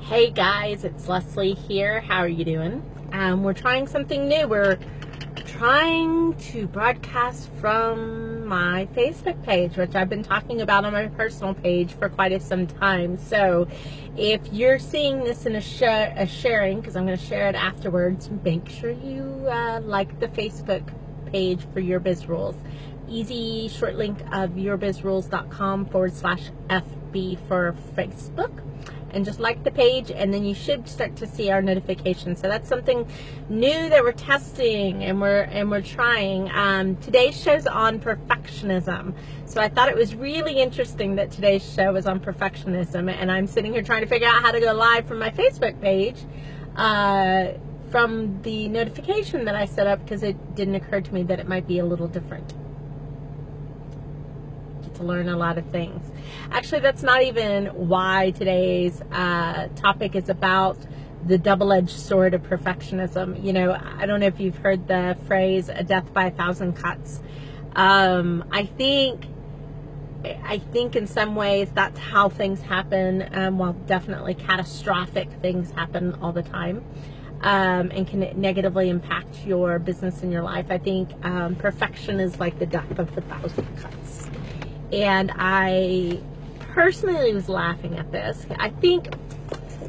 Hey guys, it's Leslie here. How are you doing? We're trying something new. We're trying to broadcast from my Facebook page, which I've been talking about on my personal page for quite some time. So if you're seeing this in a sharing, because I'm going to share it afterwards, make sure you like the Facebook page for Your Biz Rules. Easy short link of yourbizrules.com/FB for Facebook. And just like the page, and then you should start to see our notifications. So that's something new that we're testing and we're trying. Today's show's on perfectionism. So I thought it was really interesting that today's show was on perfectionism, and I'm sitting here trying to figure out how to go live from my Facebook page from the notification that I set up, because it didn't occur to me that it might be a little different. To learn a lot of things. Actually, that's not even why today's topic is about the double-edged sword of perfectionism. You know, I don't know if you've heard the phrase "a death by 1,000 cuts." I think in some ways that's how things happen. While definitely catastrophic things happen all the time, and can negatively impact your business and your life. I think perfection is like the death of 1,000 cuts. And I personally was laughing at this. I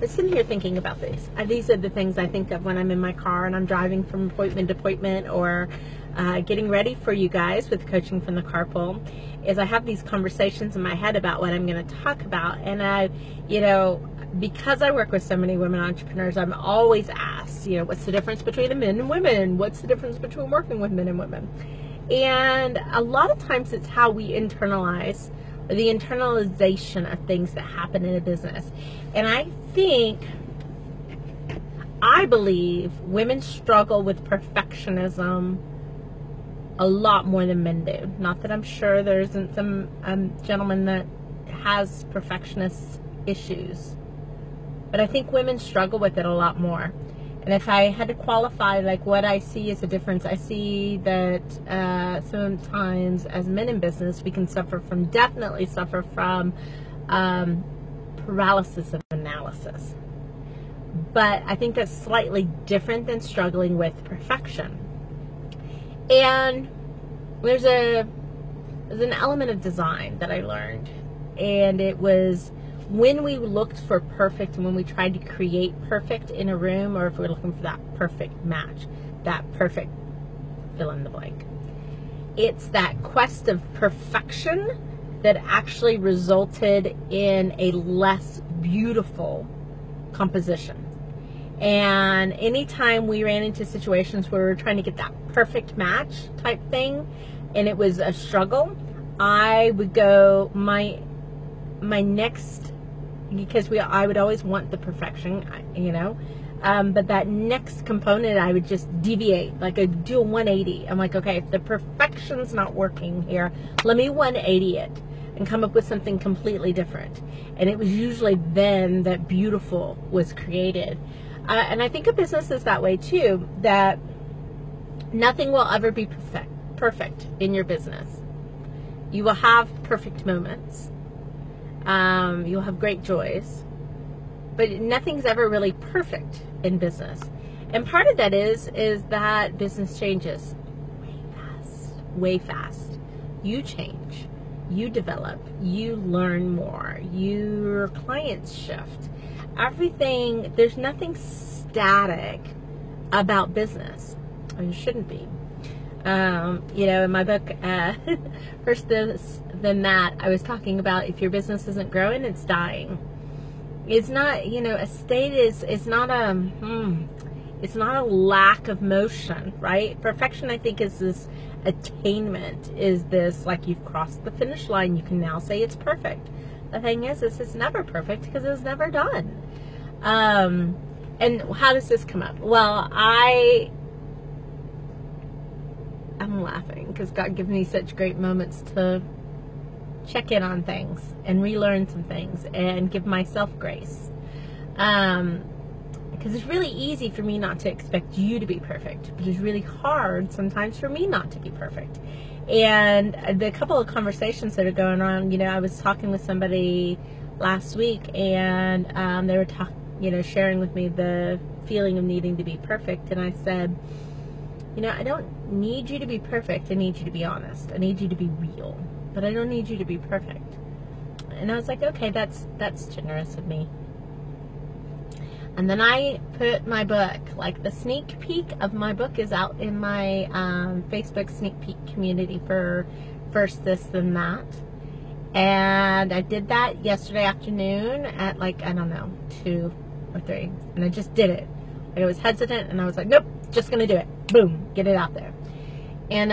was sitting here thinking about this. These are the things I think of when I'm in my car and I'm driving from appointment to appointment, or getting ready for you guys with coaching from the Carpool. Is I have these conversations in my head about what I'm going to talk about. And because I work with so many women entrepreneurs, I'm always asked, what's the difference between the men and women? What's the difference between working with men and women? And a lot of times it's how we internalize, or the internalization of things that happen in a business. And I believe women struggle with perfectionism a lot more than men do. Not that I'm sure there isn't some gentleman that has perfectionist issues, but I think women struggle with it a lot more. And if I had to qualify like what I see as a difference, I see that sometimes as men in business, we can definitely suffer from paralysis of analysis. But I think that's slightly different than struggling with perfection. And there's an element of design that I learned, and it was when we looked for perfect and when we tried to create perfect in a room, or if we're looking for that perfect match, that perfect fill in the blank. It's that quest of perfection that actually resulted in a less beautiful composition. And anytime we ran into situations where we were trying to get that perfect match type thing, and it was a struggle, I would go my next, because I would always want the perfection, but that next component I would just deviate, like I'd do a 180. I'm like, okay, if the perfection's not working here, let me 180 it and come up with something completely different. And it was usually then that beautiful was created. And I think a business is that way too, that nothing will ever be perfect in your business. You will have perfect moments. You'll have great joys, but nothing's ever really perfect in business. And part of that is that business changes way fast. You change, you develop, you learn more, your clients shift. Everything, there's nothing static about business. It shouldn't be. In my book, First Than That, I was talking about if your business isn't growing, it's dying. It's not, a state it's not a lack of motion, right? Perfection, I think, is this attainment, is this like you've crossed the finish line, you can now say it's perfect. The thing is it's never perfect because it was never done. And how does this come up? Well, I'm laughing because God gives me such great moments to check in on things and relearn some things and give myself grace. Because it's really easy for me not to expect you to be perfect, but it's really hard sometimes for me not to be perfect. And the couple of conversations that are going on, I was talking with somebody last week, and they were sharing with me the feeling of needing to be perfect. And I said, I don't need you to be perfect. I need you to be honest. I need you to be real. But I don't need you to be perfect. And I was like, okay, that's generous of me. And then I put my book, like the sneak peek of my book is out in my Facebook sneak peek community for First This Then That. And I did that yesterday afternoon at like, I don't know, 2 or 3. And I just did it. Like I was hesitant and I was like, nope, just going to do it. Boom, get it out there. And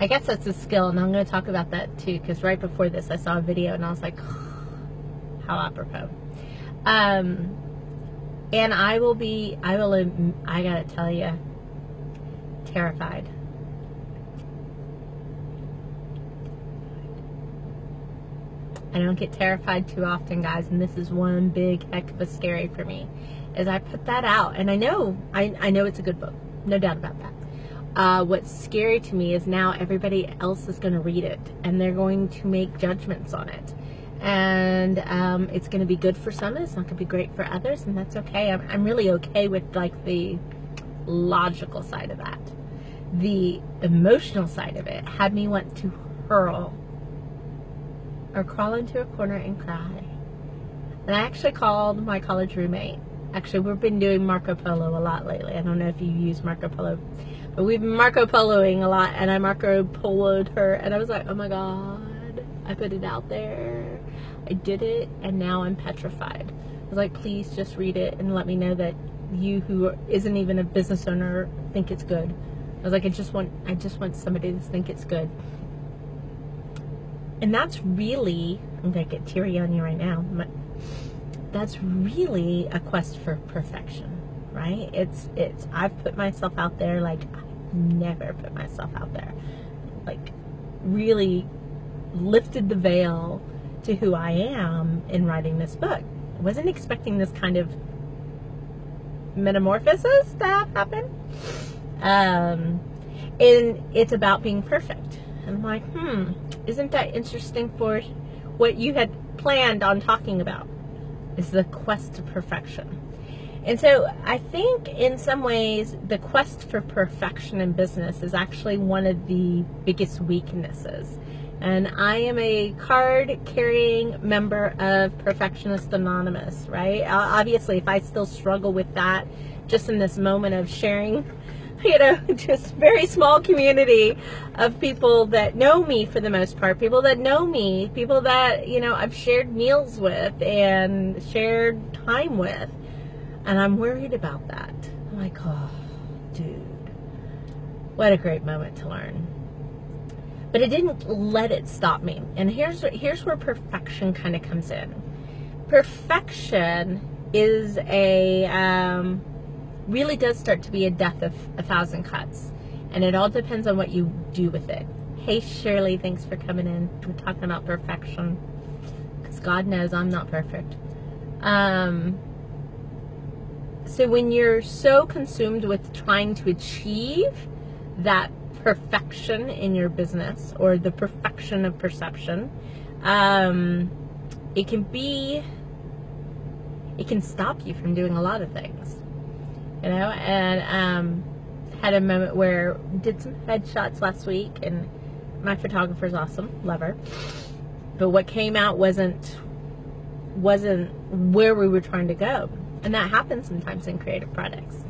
I guess that's a skill, and I'm going to talk about that too, because right before this I saw a video and I was like, how apropos. And I gotta tell you, terrified. I don't get terrified too often, guys, and this is one big heck of a scary for me, is I put that out, and I know it's a good book, no doubt about that. What's scary to me is now everybody else is going to read it, and they're going to make judgments on it. And it's going to be good for some, and it's not going to be great for others, and that's okay. I'm really okay with like the logical side of that. The emotional side of it had me want to hurl or crawl into a corner and cry. And I actually called my college roommate. Actually, we've been doing Marco Polo a lot lately. I don't know if you use Marco Polo, but we've been Marco Poloing a lot, and I Marco Poloed her, and I was like, oh my God, I put it out there. I did it, and now I'm petrified. I was like, please just read it and let me know that you, who isn't even a business owner, think it's good. I was like, I just want somebody to think it's good. And that's really, I'm gonna get teary on you right now, but that's really a quest for perfection, right? It's I've put myself out there like I've never put myself out there. Like really lifted the veil to who I am in writing this book. I wasn't expecting this kind of metamorphosis to happen. And it's about being perfect. And I'm like, isn't that interesting for what you had planned on talking about? Is the quest to perfection. And so I think in some ways the quest for perfection in business is actually one of the biggest weaknesses. And I am a card-carrying member of Perfectionist Anonymous, right? Obviously, if I still struggle with that just in this moment of sharing, just very small community of people that know me for the most part, people that know me, people that, I've shared meals with and shared time with, and I'm worried about that. I'm like, oh, dude, what a great moment to learn. But it didn't let it stop me. And here's where perfection kind of comes in. Perfection is really does start to be a death of 1,000 cuts. And it all depends on what you do with it. Hey, Shirley, thanks for coming in. We're talking about perfection. Because God knows I'm not perfect. So when you're so consumed with trying to achieve that perfection in your business, or the perfection of perception, it can stop you from doing a lot of things, and had a moment where did some headshots last week, and my photographer's awesome, love her, but what came out wasn't where we were trying to go. And that happens sometimes in creative products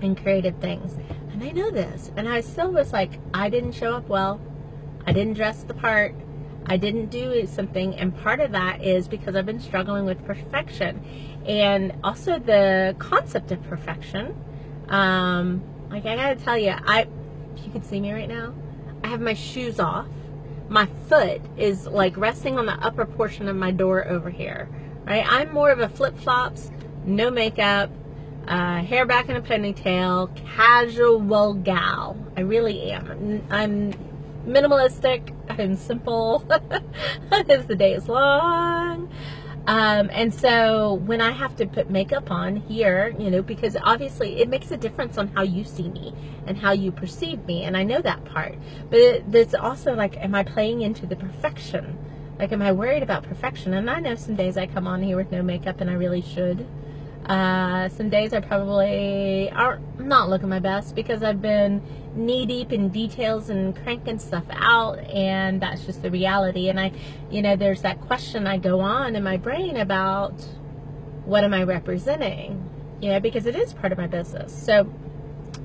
and creative things. And I know this. And I still was like, I didn't show up well. I didn't dress the part. I didn't do something. And part of that is because I've been struggling with perfection. And also the concept of perfection. Like I gotta tell you, if you could see me right now, I have my shoes off. My foot is like resting on the upper portion of my door over here. Right? I'm more of a flip-flops, no makeup, hair back in a ponytail, casual gal. I really am. I'm minimalistic. I'm simple as the day is long. And so when I have to put makeup on here, because obviously it makes a difference on how you see me and how you perceive me. And I know that part. But it's also like, am I playing into the perfection? Like, am I worried about perfection? And I know some days I come on here with no makeup and I really should. Some days I probably are not looking my best because I've been knee deep in details and cranking stuff out, and that's just the reality. And there's that question I go on in my brain about what am I representing? Because it is part of my business. So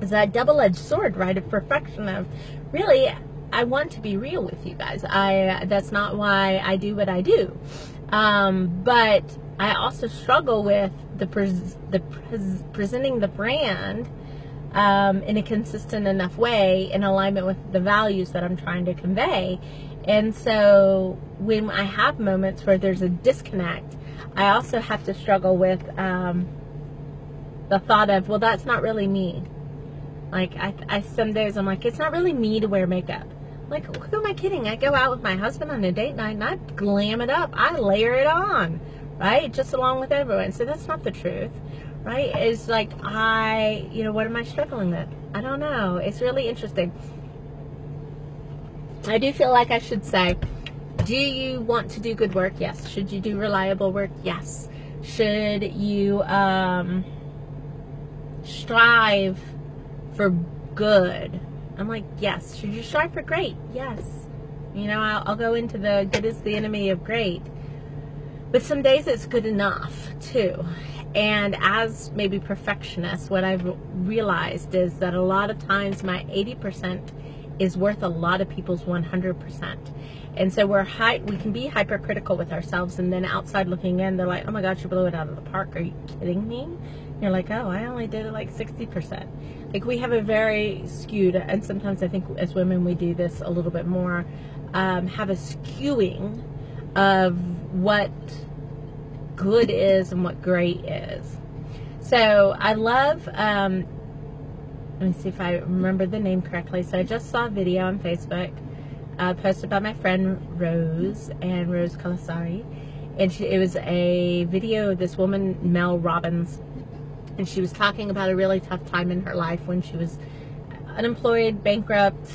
it's that double-edged sword, right, of perfection. Of really, I want to be real with you guys. That's not why I do what I do. But I also struggle with presenting the brand in a consistent enough way, in alignment with the values that I'm trying to convey. And so when I have moments where there's a disconnect, I also have to struggle with the thought of, well, that's not really me. Like, I some days I'm like, it's not really me to wear makeup. Like, who am I kidding? I go out with my husband on a date night and I glam it up. I layer it on, right? Just along with everyone. So that's not the truth, right? It's like, what am I struggling with? I don't know. It's really interesting. I do feel like I should say, do you want to do good work? Yes. Should you do reliable work? Yes. Should you strive for good? I'm like, yes. Should you strive for great? Yes. I'll go into the good is the enemy of great. But some days it's good enough too. And as maybe perfectionist, what I've realized is that a lot of times my 80% is worth a lot of people's 100%. And so we can be hypercritical with ourselves, and then outside looking in, they're like, oh my gosh, you blew it out of the park. Are you kidding me? And you're like, oh, I only did it like 60%. Like, we have a very skewed, and sometimes I think as women we do this a little bit more, have a skewing of what good is and what great is. So I love, let me see if I remember the name correctly. So I just saw a video on Facebook posted by my friend Rose Calasari, and it was a video of this woman, Mel Robbins, and she was talking about a really tough time in her life when she was unemployed, bankrupt,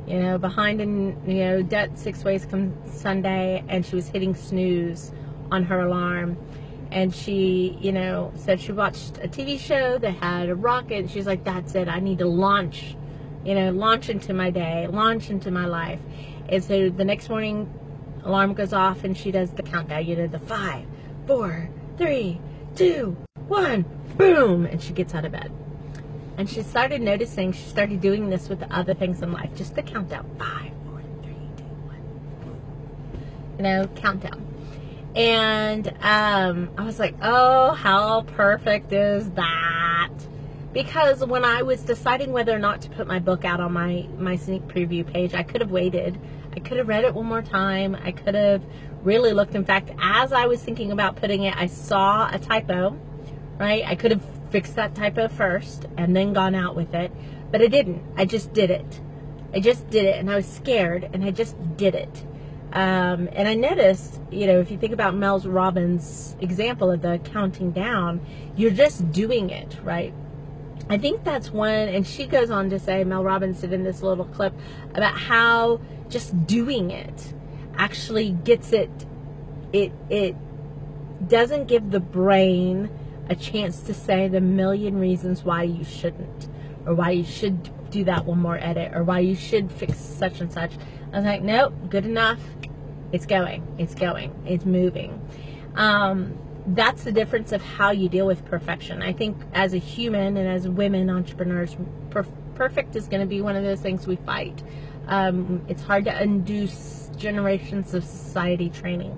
behind in debt 6 ways come Sunday, and she was hitting snooze on her alarm. And she, said she watched a TV show that had a rocket, and she's like, that's it, I need to launch into my day, launch into my life. And so the next morning, alarm goes off, and she does the countdown, the 5, 4, 3, 2, 1, boom, and she gets out of bed. And she started noticing, she started doing this with the other things in life, just the countdown, 5, 4, 3, 2, 1, countdown. And I was like, oh, how perfect is that? Because when I was deciding whether or not to put my book out on my sneak preview page, I could have waited. I could have read it one more time. I could have really looked. In fact, as I was thinking about putting it, I saw a typo, right? I could have fixed that typo first and then gone out with it, but I didn't. I just did it. And I was scared, and I just did it. And I noticed, if you think about Mel Robbins' example of the counting down, you're just doing it, right? I think that's one, and she goes on to say, Mel Robbins did in this little clip, about how just doing it actually gets it doesn't give the brain a chance to say the million reasons why you shouldn't, or why you should do that one more edit, or why you should fix such and such. I was like, nope, good enough. It's going, it's moving. That's the difference of how you deal with perfection. I think as a human and as women entrepreneurs, perfect is going to be one of those things we fight. It's hard to undo generations of society training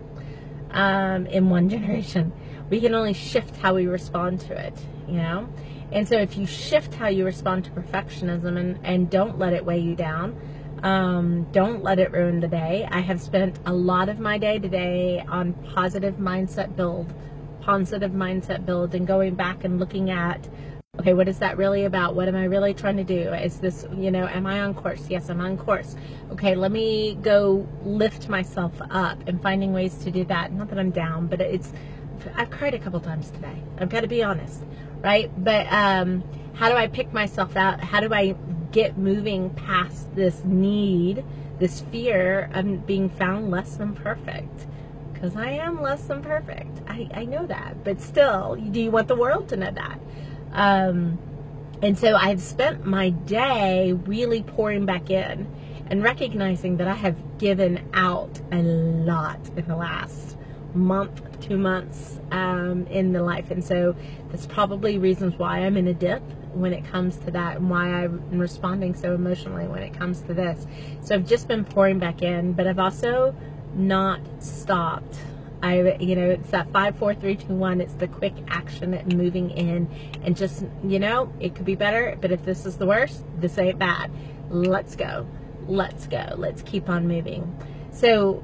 in one generation. We can only shift how we respond to it, And so if you shift how you respond to perfectionism and don't let it weigh you down, don't let it ruin the day. I have spent a lot of my day today on positive mindset build, and going back and looking at, okay, what is that really about? What am I really trying to do? Is this, am I on course? Yes, I'm on course. Okay, let me go lift myself up, and finding ways to do that. Not that I'm down, but I've cried a couple times today. I've got to be honest, right? But how do I pick myself out? How do I get moving past this need, this fear of being found less than perfect? Because I am less than perfect. I I know that, but still, do you want the world to know that? And so I've spent my day really pouring back in and recognizing that I have given out a lot in the last month, 2 months in the life. And so that's probably reasons why I'm in a dip when it comes to that, and why I'm responding so emotionally when it comes to this. So I've just been pouring back in, but I've also not stopped. It's that 5, 4, 3, 2, 1. It's the quick action and moving in, and just, it could be better, but if this is the worst, this ain't bad. Let's go. Let's go. Let's keep on moving. So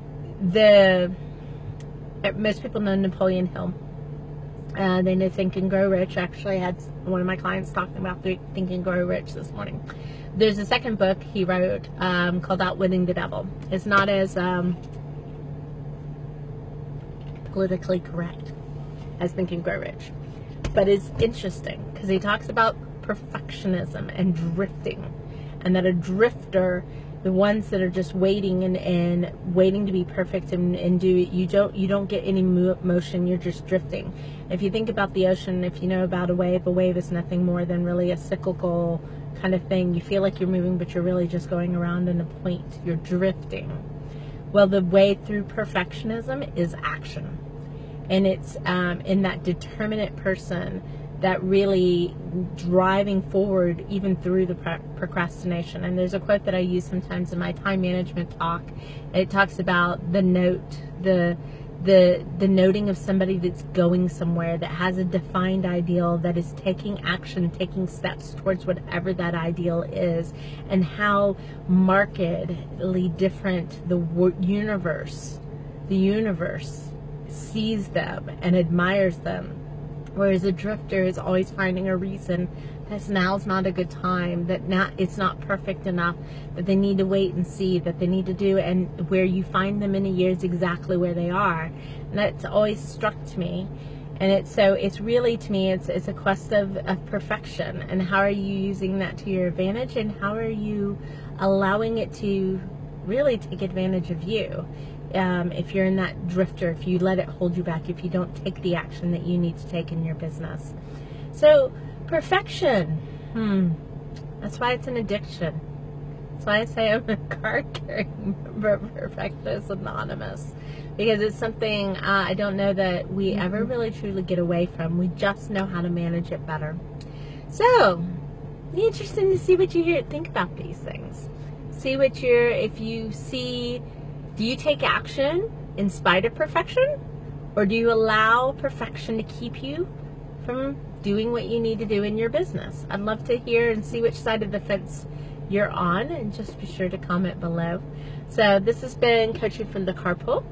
most people know Napoleon Hill. They know Think and Grow Rich. Actually, I had one of my clients talking about Think and Grow Rich this morning. There's a second book he wrote called Outwitting the Devil. It's not as politically correct as Think and Grow Rich, but it's interesting because he talks about perfectionism and drifting, and that a drifter, the ones that are just waiting and waiting to be perfect and do it, you don't get any motion. You're just drifting. If you think about the ocean, if you know about a wave is nothing more than really a cyclical kind of thing. You feel like you're moving, but you're really just going around in a point. You're drifting. Well, the way through perfectionism is action, and it's in that determinate person that really driving forward even through the procrastination. And there's a quote that I use sometimes in my time management talk. It talks about the noting of somebody that's going somewhere, that has a defined ideal, that is taking action, taking steps towards whatever that ideal is, and how markedly different the universe sees them and admires them. Whereas a drifter is always finding a reason that now's not a good time, that now it's not perfect enough, that they need to wait and see, that they need to do, and where you find them in a year is exactly where they are. And that's always struck to me. And it's really, to me, it's a quest of perfection. And how are you using that to your advantage, and how are you allowing it to really take advantage of you? If you're in that drifter, if you let it hold you back, if you don't take the action that you need to take in your business. So perfection, that's why it's an addiction. That's why I say I'm a card-carrying member of Perfectionist Anonymous, because it's something I don't know that we ever really truly get away from. We just know how to manage it better. So it's interesting to see what you think about these things. See what do you take action in spite of perfection? Or do you allow perfection to keep you from doing what you need to do in your business? I'd love to hear and see which side of the fence you're on, and just be sure to comment below. So this has been Coaching from the Carpool.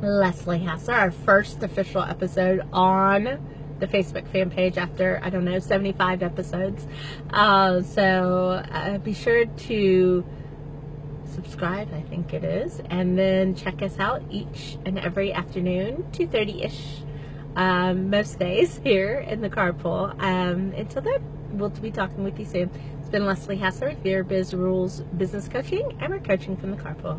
Leslie Hasser, our first official episode on the Facebook fan page after, 75 episodes. So be sure to subscribe, I think it is, and then check us out each and every afternoon, 2:30-ish, most days here in the Carpool. Until then, we'll be talking with you soon. It's been Leslie Hasser with your Biz Rules Business Coaching, and we're coaching from the Carpool.